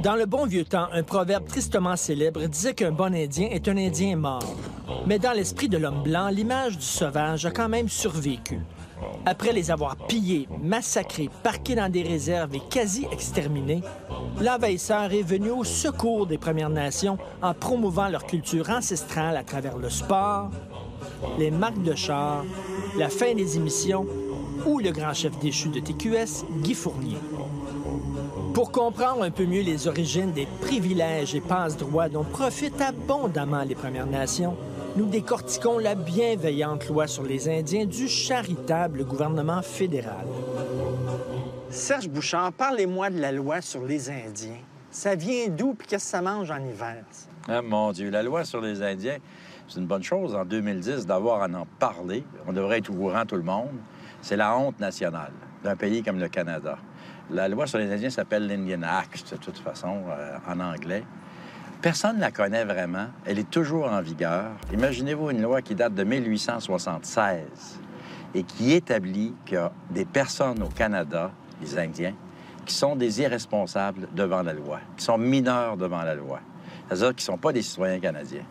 Dans le bon vieux temps, un proverbe tristement célèbre disait qu'un bon Indien est un Indien mort. Mais dans l'esprit de l'homme blanc, l'image du sauvage a quand même survécu. Après les avoir pillés, massacrés, parqués dans des réserves et quasi exterminés, l'envahisseur est venu au secours des Premières Nations en promouvant leur culture ancestrale à travers le sport, les marques de char, la fin des émissions ou le grand chef déchu de TQS, Guy Fournier. Pour comprendre un peu mieux les origines des privilèges et passe-droits dont profitent abondamment les Premières Nations, nous décortiquons la bienveillante loi sur les Indiens du charitable gouvernement fédéral. Serge Bouchard, parlez-moi de la loi sur les Indiens. Ça vient d'où puis qu'est-ce que ça mange en hiver? Ça? Ah, mon Dieu, la loi sur les Indiens, c'est une bonne chose en 2010 d'avoir à en parler. On devrait être au courant, tout le monde. C'est la honte nationale d'un pays comme le Canada. La loi sur les Indiens s'appelle l'Indian Act, de toute façon, en anglais. Personne ne la connaît vraiment. Elle est toujours en vigueur. Imaginez-vous une loi qui date de 1876 et qui établit qu'il y a des personnes au Canada, les Indiens, qui sont des irresponsables devant la loi, qui sont mineurs devant la loi. C'est-à-dire qu'ils ne sont pas des citoyens canadiens.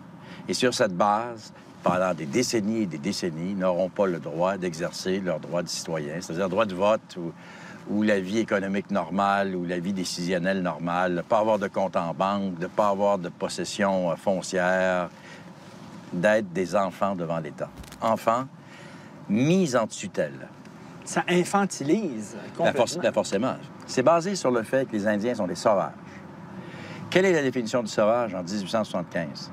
Et sur cette base, pendant des décennies et des décennies, n'auront pas le droit d'exercer leur droit de citoyen, c'est-à-dire le droit de vote ou la vie économique normale ou la vie décisionnelle normale, de ne pas avoir de compte en banque, de ne pas avoir de possession foncière, d'être des enfants devant l'État. Enfants mis en tutelle. Ça infantilise complètement. Bien forcément. C'est basé sur le fait que les Indiens sont des sauvages. Quelle est la définition du sauvage en 1875?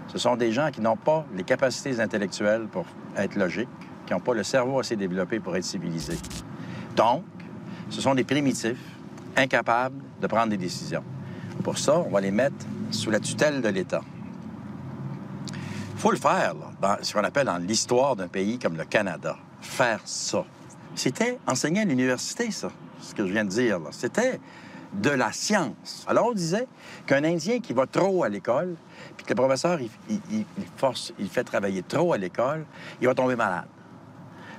Ce sont des gens qui n'ont pas les capacités intellectuelles pour être logiques, qui n'ont pas le cerveau assez développé pour être civilisés. Donc, ce sont des primitifs, incapables de prendre des décisions. Pour ça, on va les mettre sous la tutelle de l'État. Il faut le faire, là, dans ce qu'on appelle dans l'histoire d'un pays comme le Canada. Faire ça. C'était enseigné à l'université, ça, ce que je viens de dire, là. C'était de la science. Alors, on disait qu'un Indien qui va trop à l'école, puis que le professeur, il fait travailler trop à l'école, il va tomber malade.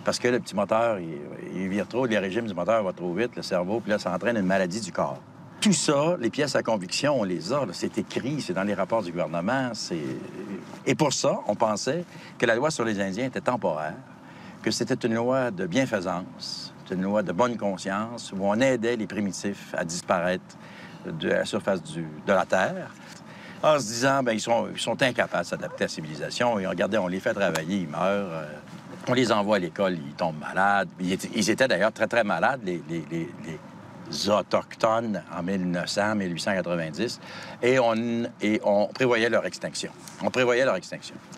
Parce que le petit moteur, il vire trop, les régimes du moteur vont trop vite, le cerveau, puis là, ça entraîne une maladie du corps. Tout ça, les pièces à conviction, on les a, là, c'est écrit, c'est dans les rapports du gouvernement, c'est... Et pour ça, on pensait que la loi sur les Indiens était temporaire, que c'était une loi de bienfaisance, une loi de bonne conscience, où on aidait les primitifs à disparaître de la surface de la Terre, en se disant, bien, ils sont incapables de s'adapter à la civilisation, et regardez, on les fait travailler, ils meurent... On les envoie à l'école, ils tombent malades. Ils étaient d'ailleurs très, très malades, les Autochtones, en 1900, 1890. Et on prévoyait leur extinction.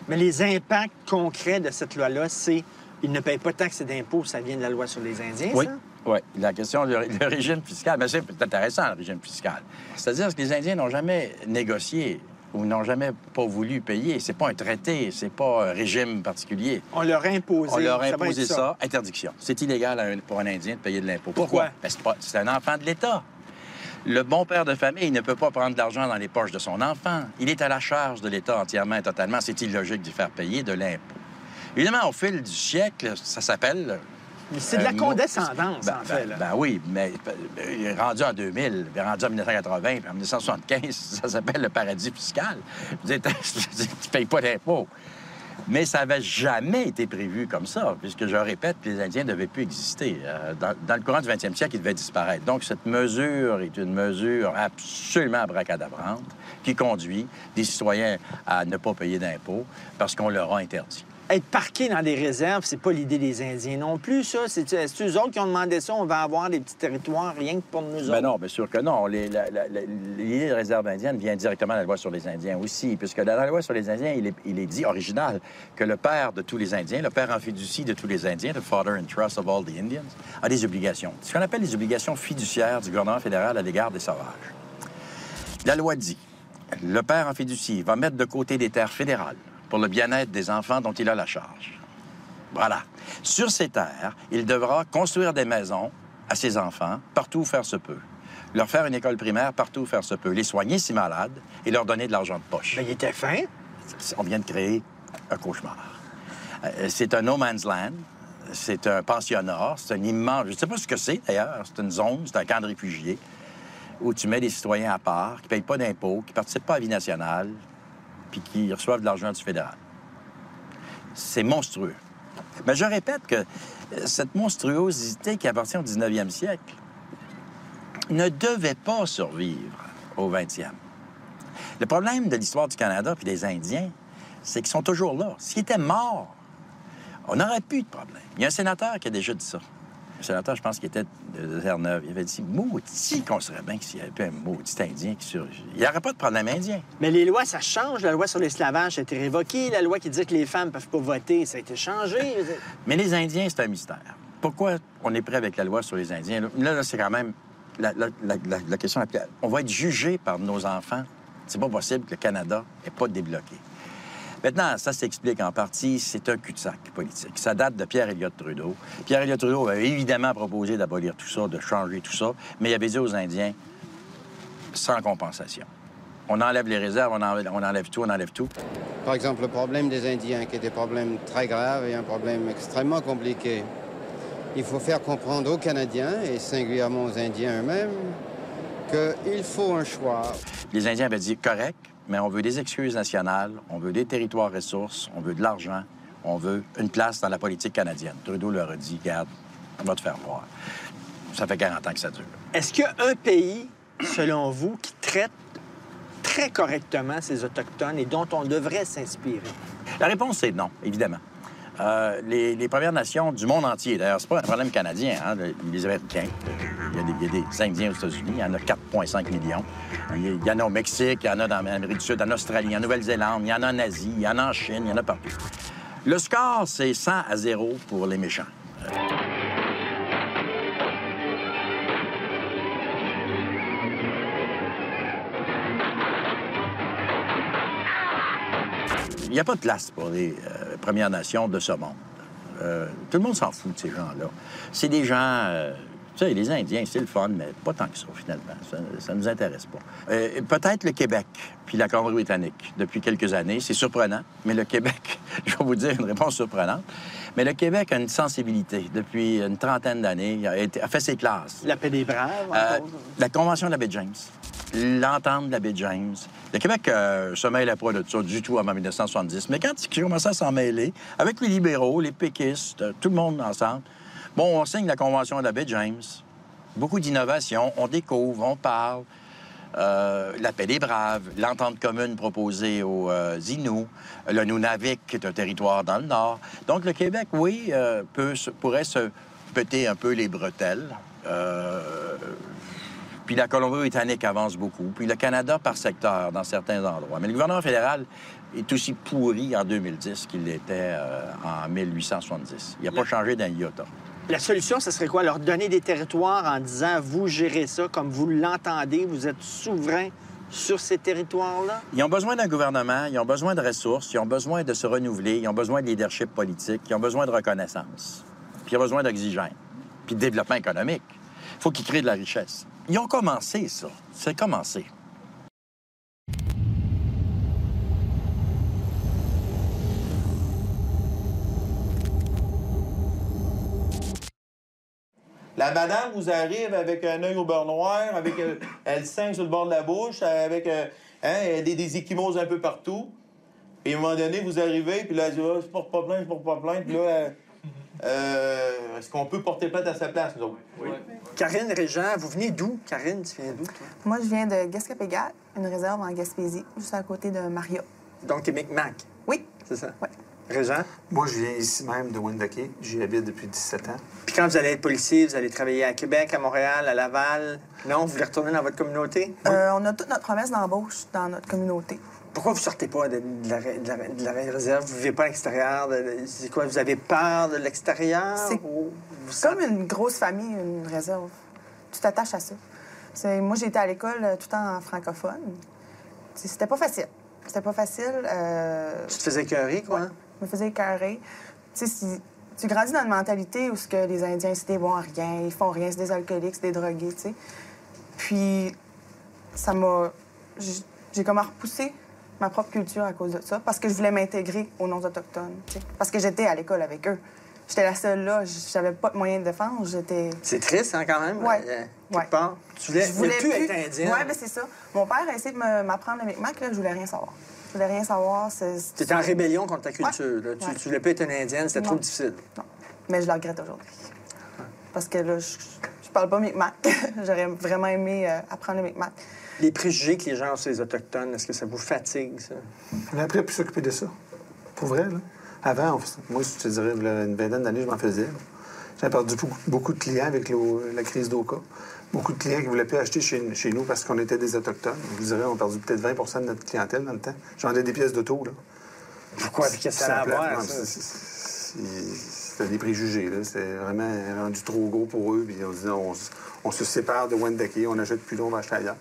Mais les impacts concrets de cette loi-là, c'est qu'ils ne payent pas de taxes et d'impôts, ça vient de la loi sur les Indiens, oui. Ça? Oui, la question du régime fiscal. Mais c'est intéressant, le régime fiscal. C'est-à-dire que les Indiens n'ont jamais négocié ou n'ont jamais pas voulu payer. C'est pas un traité, c'est pas un régime particulier. On leur a imposé. On leur a imposé ça. Interdiction. C'est illégal pour un Indien de payer de l'impôt. Pourquoi? C'est un enfant de l'État. Le bon père de famille ne peut pas prendre de l'argent dans les poches de son enfant. Il est à la charge de l'État entièrement et totalement. C'est illogique d'y faire payer de l'impôt. Évidemment, au fil du siècle, ça s'appelle... C'est de la condescendance, en fait. Ben oui, mais rendu en 2000, rendu en 1980, puis en 1975, ça s'appelle le paradis fiscal. Tu ne payes pas d'impôts. Mais ça n'avait jamais été prévu comme ça, puisque, je répète, les Indiens ne devaient plus exister. Dans le courant du 20e siècle, ils devaient disparaître. Donc, cette mesure est une mesure absolument abracadabrante qui conduit des citoyens à ne pas payer d'impôts parce qu'on leur a interdit. Être parqué dans des réserves, c'est pas l'idée des Indiens non plus, ça. C'est eux autres qui ont demandé ça, on va avoir des petits territoires rien que pour nous autres. Ben non, bien sûr que non. L'idée de réserve indienne vient directement de la loi sur les Indiens aussi, puisque dans la loi sur les Indiens, il est dit, original, que le père de tous les Indiens, le père en fiducie de tous les Indiens, the father in trust of all the Indians, a des obligations. Ce qu'on appelle les obligations fiduciaires du gouvernement fédéral à l'égard des sauvages. La loi dit, le père en fiducie va mettre de côté des terres fédérales pour le bien-être des enfants dont il a la charge. Voilà. Sur ces terres, il devra construire des maisons à ses enfants, partout où faire se peut. Leur faire une école primaire, partout où faire se peut. Les soigner si malades et leur donner de l'argent de poche. Bien, il était fin. On vient de créer un cauchemar. C'est un no man's land. C'est un pensionnat. C'est un immense... Je ne sais pas ce que c'est, d'ailleurs. C'est une zone, c'est un camp de réfugiés. où tu mets des citoyens à part, qui ne payent pas d'impôts, qui ne participent pas à la vie nationale, puis qui reçoivent de l'argent du fédéral. C'est monstrueux. Mais je répète que cette monstruosité qui appartient au 19e siècle ne devait pas survivre au 20e. Le problème de l'histoire du Canada puis des Indiens, c'est qu'ils sont toujours là. S'ils étaient morts, on n'aurait plus de problème. Il y a un sénateur qui a déjà dit ça. Un sénateur, je pense qu'il était de Terre-Neuve. Il avait dit, maudit qu'on serait bien s'il y avait un maudit Indien qui surgit. Il n'y aurait pas de problème indien. Mais les lois, ça change. La loi sur l'esclavage a été révoquée. La loi qui dit que les femmes ne peuvent pas voter, ça a été changé. Mais les Indiens, c'est un mystère. Pourquoi on est prêt avec la loi sur les Indiens? Là c'est quand même la question. On va être jugé par nos enfants. C'est pas possible que le Canada n'ait pas débloqué. Maintenant, ça s'explique en partie, c'est un cul-de-sac politique. Ça date de Pierre Elliott Trudeau. Pierre Elliott Trudeau avait évidemment proposé d'abolir tout ça, de changer tout ça, mais il avait dit aux Indiens, sans compensation. On enlève les réserves, on enlève tout, on enlève tout. Par exemple, le problème des Indiens, qui est un problème très grave et un problème extrêmement compliqué. Il faut faire comprendre aux Canadiens, et singulièrement aux Indiens eux-mêmes, qu'il faut un choix. Les Indiens avaient dit, correct, mais on veut des excuses nationales, on veut des territoires ressources, on veut de l'argent, on veut une place dans la politique canadienne. Trudeau leur a dit, regarde, on va te faire voir. Ça fait 40 ans que ça dure. Est-ce qu'il y a un pays, selon vous, qui traite très correctement ses Autochtones et dont on devrait s'inspirer? La réponse, c'est non, évidemment. Les Premières Nations du monde entier, d'ailleurs, c'est pas un problème canadien, hein, les Américains. Il y a des Indiens aux États-Unis, il y en a 4,5 millions. Il y en a au Mexique, il y en a dans l'Amérique du Sud, en Australie, en Nouvelle-Zélande, il y en a en Asie, il y en a en Chine, il y en a partout. Le score, c'est 100-0 pour les méchants. Il n'y a pas de place pour les Premières Nations de ce monde. Tout le monde s'en fout de ces gens-là. C'est des gens... tu sais, les Indiens, c'est le fun, mais pas tant que ça, finalement. Ça ne nous intéresse pas. Peut-être le Québec, puis la Colombie-Britannique, depuis quelques années. C'est surprenant, mais le Québec, je vais vous dire une réponse surprenante, mais le Québec a une sensibilité depuis une trentaine d'années. A fait ses classes. La paix des braves, la Convention de la baie James. L'entente de la baie James. Le Québec se mêle pas de ça du tout avant 1970. Mais quand il commençait à s'en mêler, avec les libéraux, les péquistes, tout le monde ensemble, bon, on signe la Convention de la baie James. Beaucoup d'innovation, on découvre, on parle. La paix des braves, l'entente commune proposée aux Inuits, le Nunavik, qui est un territoire dans le nord. Donc, le Québec, oui, pourrait se péter un peu les bretelles. Puis la Colombie-Britannique avance beaucoup. Puis le Canada par secteur, dans certains endroits. Mais le gouvernement fédéral est aussi pourri en 2010 qu'il l'était en 1870. Il n'a pas changé d'un iota. La solution, ce serait quoi? Leur donner des territoires en disant, vous gérez ça comme vous l'entendez, vous êtes souverain sur ces territoires-là? Ils ont besoin d'un gouvernement, ils ont besoin de ressources, ils ont besoin de se renouveler, ils ont besoin de leadership politique, ils ont besoin de reconnaissance, puis ils ont besoin d'oxygène, puis de développement économique. Il faut qu'ils créent de la richesse. Ils ont commencé, ça. C'est commencé. La madame vous arrive avec un œil au beurre noir, avec elle saigne sur le bord de la bouche, avec des ecchymoses un peu partout. Et à un moment donné, vous arrivez, puis là, elle dit « je porte pas plainte, je porte pas plainte. » Puis là, est-ce qu'on peut porter plainte à sa place, nous autres? Oui. Karine Régent, vous venez d'où? Karine, tu viens d'où, toi? Moi, je viens de Gaspé-Pégat, une réserve en Gaspésie, juste à côté de Maria. Donc, t'es Micmac? Oui. C'est ça? Oui. Régent? Moi, je viens ici même de Wendake. J'y habite depuis 17 ans. Puis quand vous allez être policier, vous allez travailler à Québec, à Montréal, à Laval. Non, vous voulez retourner dans votre communauté? On a toute notre promesse d'embauche dans notre communauté. Pourquoi vous sortez pas de la réserve? Vous vivez pas à l'extérieur? C'est quoi? Vous avez peur de l'extérieur? C'est comme une grosse famille, une réserve. Tu t'attaches à ça. Moi, j'ai été à l'école tout en francophone. C'était pas facile. C'était pas facile. Tu te faisais écœurer, quoi? Ouais, je me faisais écœurer. Tu grandis dans une mentalité où ce que les Indiens, c'est des bons à rien, ils font rien, c'est des alcooliques, c'est des drogués, tu sais. Puis, ça m'a... J'ai comme repoussé ma propre culture à cause de ça, parce que je voulais m'intégrer aux non-autochtones, tu sais. Parce que j'étais à l'école avec eux. j'étais la seule là. J'avais pas de moyen de défense. J'étais... C'est triste, hein, quand même? Ouais. Quelque Ouais. part. Tu voulais plus être indienne. Oui, bien c'est ça. Mon père a essayé de m'apprendre le Micmac, là, je voulais rien savoir. Je voulais rien savoir. Tu étais en rébellion contre ta culture. Là. Ouais. Tu voulais pas être une indienne, c'était Non. trop difficile. Non. Mais je le regrette aujourd'hui. Parce que là, je parle pas Micmac. J'aurais vraiment aimé apprendre le Micmac. Les préjugés que les gens ont sur les Autochtones, est-ce que ça vous fatigue, ça? On a appris à plus s'occuper de ça. Pour vrai, là. Avant, moi, je te dirais, une vingtaine d'années, je m'en faisais. Là. J'ai perdu beaucoup de clients avec la crise d'Oka. Beaucoup de clients qui ne voulaient plus acheter chez nous parce qu'on était des Autochtones. Je dirais, on a perdu peut-être 20 de notre clientèle dans le temps. Je vendais des pièces d'auto, là. Pourquoi? Puis qu'est-ce que ça a à voir, ça? C'était des préjugés, là. C'était vraiment rendu trop gros pour eux. Puis on se dit, on se sépare de Wendake, on n'achète plus là, on va acheter ailleurs.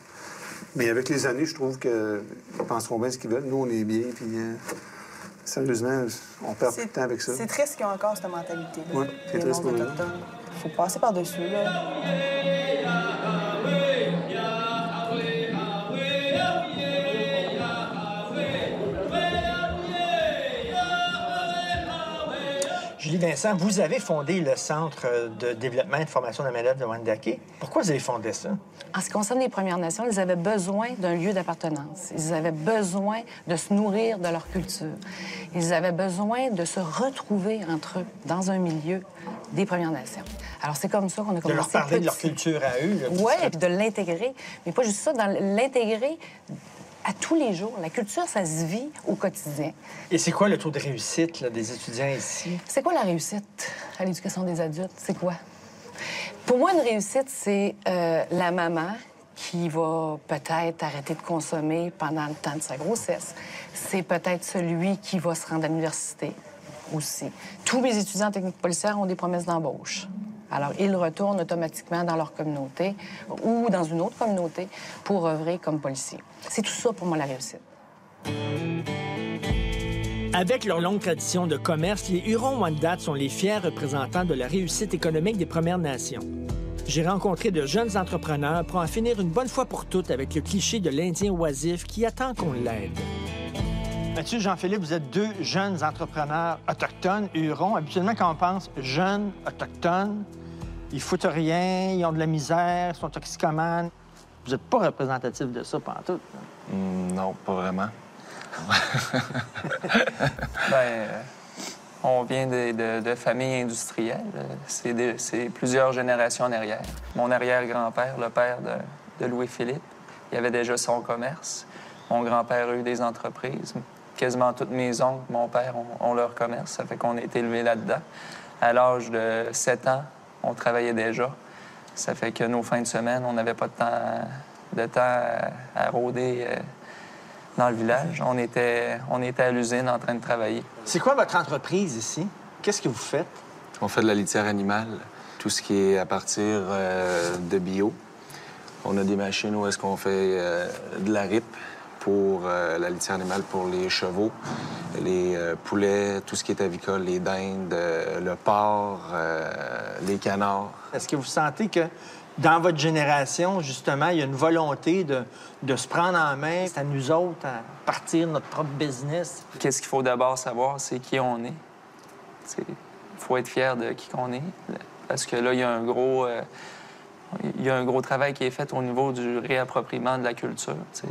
Mais avec les années, je trouve qu'ils penseront bien ce qu'ils veulent. Nous, on est bien, puis sérieusement, on perd tout le temps avec ça. C'est triste qu'ils ont encore cette mentalité-là. Oui, c'est triste pour eux. Il faut passer par-dessus, là. Julie Vincent, vous avez fondé le Centre de développement et de formation de la main-d'œuvre de Wendake. Pourquoi vous avez fondé ça? En ce qui concerne les Premières Nations, ils avaient besoin d'un lieu d'appartenance. Ils avaient besoin de se nourrir de leur culture. Ils avaient besoin de se retrouver entre eux dans un milieu des Premières Nations. Alors, c'est comme ça qu'on a commencé. De leur parler de leur culture à eux. Oui, et puis de l'intégrer. Mais pas juste ça, dans l'intégrer à tous les jours. La culture, ça se vit au quotidien. Et c'est quoi le taux de réussite là, des étudiants ici? C'est quoi la réussite à l'éducation des adultes? C'est quoi? Pour moi, une réussite, c'est la maman qui va peut-être arrêter de consommer pendant le temps de sa grossesse. C'est peut-être celui qui va se rendre à l'université aussi. Tous mes étudiants en technique policière ont des promesses d'embauche. Alors, ils retournent automatiquement dans leur communauté ou dans une autre communauté pour œuvrer comme policiers. C'est tout ça pour moi, la réussite. Avec leur longue tradition de commerce, les Hurons-Wendat sont les fiers représentants de la réussite économique des Premières Nations. J'ai rencontré de jeunes entrepreneurs pour en finir une bonne fois pour toutes avec le cliché de l'Indien oisif qui attend qu'on l'aide. Mathieu, Jean-Philippe, vous êtes deux jeunes entrepreneurs autochtones, Hurons. Habituellement, quand on pense jeunes autochtones, ils foutent rien, ils ont de la misère, ils sont toxicomanes. Vous n'êtes pas représentatif de ça pantoute. Non, pas vraiment. On vient de familles industrielles. C'est plusieurs générations en arrière. Mon arrière-grand-père, le père de Louis-Philippe, il avait déjà son commerce. Mon grand-père a eu des entreprises. Quasiment toutes mes oncles, mon père, ont leur commerce. Ça fait qu'on a été élevés là-dedans. À l'âge de 7 ans, on travaillait déjà. Ça fait que nos fins de semaine, on n'avait pas de temps à rôder dans le village. On était à l'usine en train de travailler. C'est quoi votre entreprise ici? Qu'est-ce que vous faites? On fait de la litière animale, tout ce qui est à partir de bio. On a des machines où est-ce qu'on fait de la ripe pour la litière animale pour les chevaux, les poulets, tout ce qui est avicole, les dindes, le porc, les canards. Est-ce que vous sentez que dans votre génération, justement, il y a une volonté de se prendre en main? C'est à nous autres à partir de notre propre business. Qu'est-ce qu'il faut d'abord savoir, c'est qui on est. Il faut être fier de qui qu'on est. Parce que là, il y a un gros travail qui est fait au niveau du réappropriement de la culture. T'sais.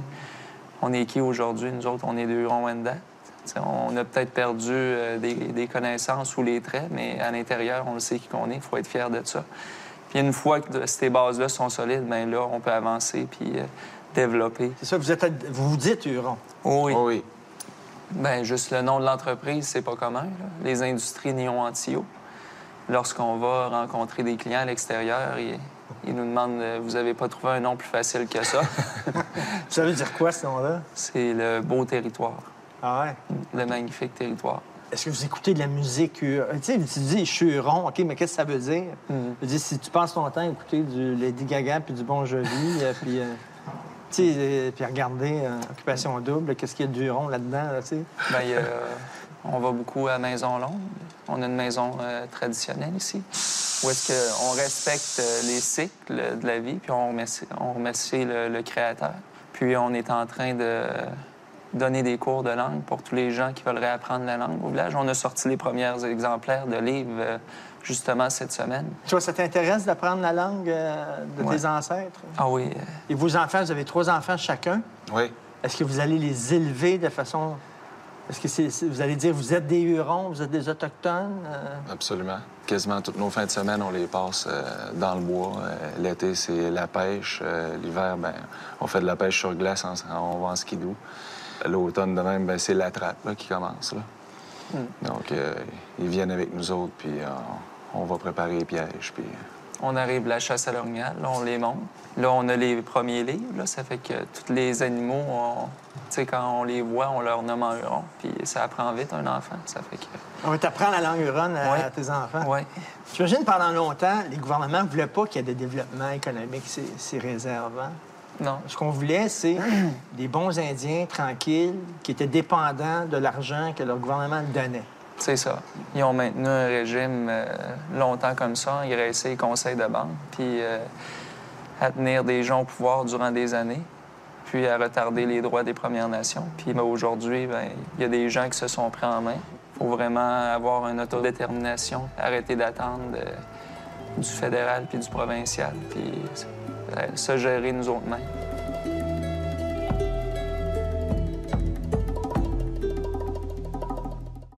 On est qui aujourd'hui? Nous autres, on est des Hurons-Wendat. On a peut-être perdu des connaissances ou les traits, mais à l'intérieur, on le sait qui qu'on est. Il faut être fier de ça. Puis une fois que ces bases-là sont solides, bien là, on peut avancer puis développer. C'est ça, vous vous dites Huron. Oui. Oh oui. Bien, juste le nom de l'entreprise, c'est pas commun. Là. Les industries Néo-Antio. Lorsqu'on va rencontrer des clients à l'extérieur, ils nous demandent vous avez pas trouvé un nom plus facile que ça? Ça veut dire quoi, ce nom-là? C'est le beau territoire. Ah ouais? Le magnifique territoire. Est-ce que vous écoutez de la musique? Tu sais, tu dis, je suis Huron, OK, mais qu'est-ce que ça veut dire? Je veux dire, si tu passes ton temps à écouter du Lady Gaga puis du Bon Jovi, puis, tu sais, puis regarder Occupation Double, qu'est-ce qu'il y a de Huron là-dedans, là, tu sais? Bien, on va beaucoup à Maison-Longue. On a une maison traditionnelle ici, où est-ce qu'on respecte les cycles de la vie, puis on remercie le Créateur. Puis on est en train donner des cours de langue pour tous les gens qui veulent réapprendre la langue au village. On a sorti les premiers exemplaires de livres justement cette semaine. Toi, ça t'intéresse d'apprendre la langue de tes ancêtres? Ah oui. Et vos enfants, vous avez 3 enfants chacun? Oui. Est-ce que vous allez les élever de façon... Est-ce que vous allez dire, vous êtes des Hurons, vous êtes des Autochtones? Absolument. Quasiment toutes nos fins de semaine, on les passe dans le bois. L'été, c'est la pêche. L'hiver, ben, on fait de la pêche sur glace, on va en skidoo. L'automne, de même, ben, c'est la trappe là, qui commence. Là. Donc, ils viennent avec nous autres, puis on va préparer les pièges. Puis... On arrive la chasse à l'orignal, là, on les monte. Là, on a les premiers livres, là, ça fait que tous les animaux, tu sais, quand on les voit, on leur nomme en huron, puis ça apprend vite un enfant, ça fait que... On va t'apprendre la langue huronne à tes enfants? Oui. J'imagine pendant longtemps, les gouvernements ne voulaient pas qu'il y ait de développement économique ces réserves. Non. Ce qu'on voulait, c'est des bons Indiens tranquilles qui étaient dépendants de l'argent que leur gouvernement donnait. C'est ça. Ils ont maintenu un régime longtemps comme ça, engraissé les conseils de banque, puis à tenir des gens au pouvoir durant des années, puis à retarder les droits des Premières Nations. Puis aujourd'hui, bien, il y a des gens qui se sont pris en main. Il faut vraiment avoir une autodétermination, arrêter d'attendre du fédéral puis du provincial, puis se gérer nous autres mêmes.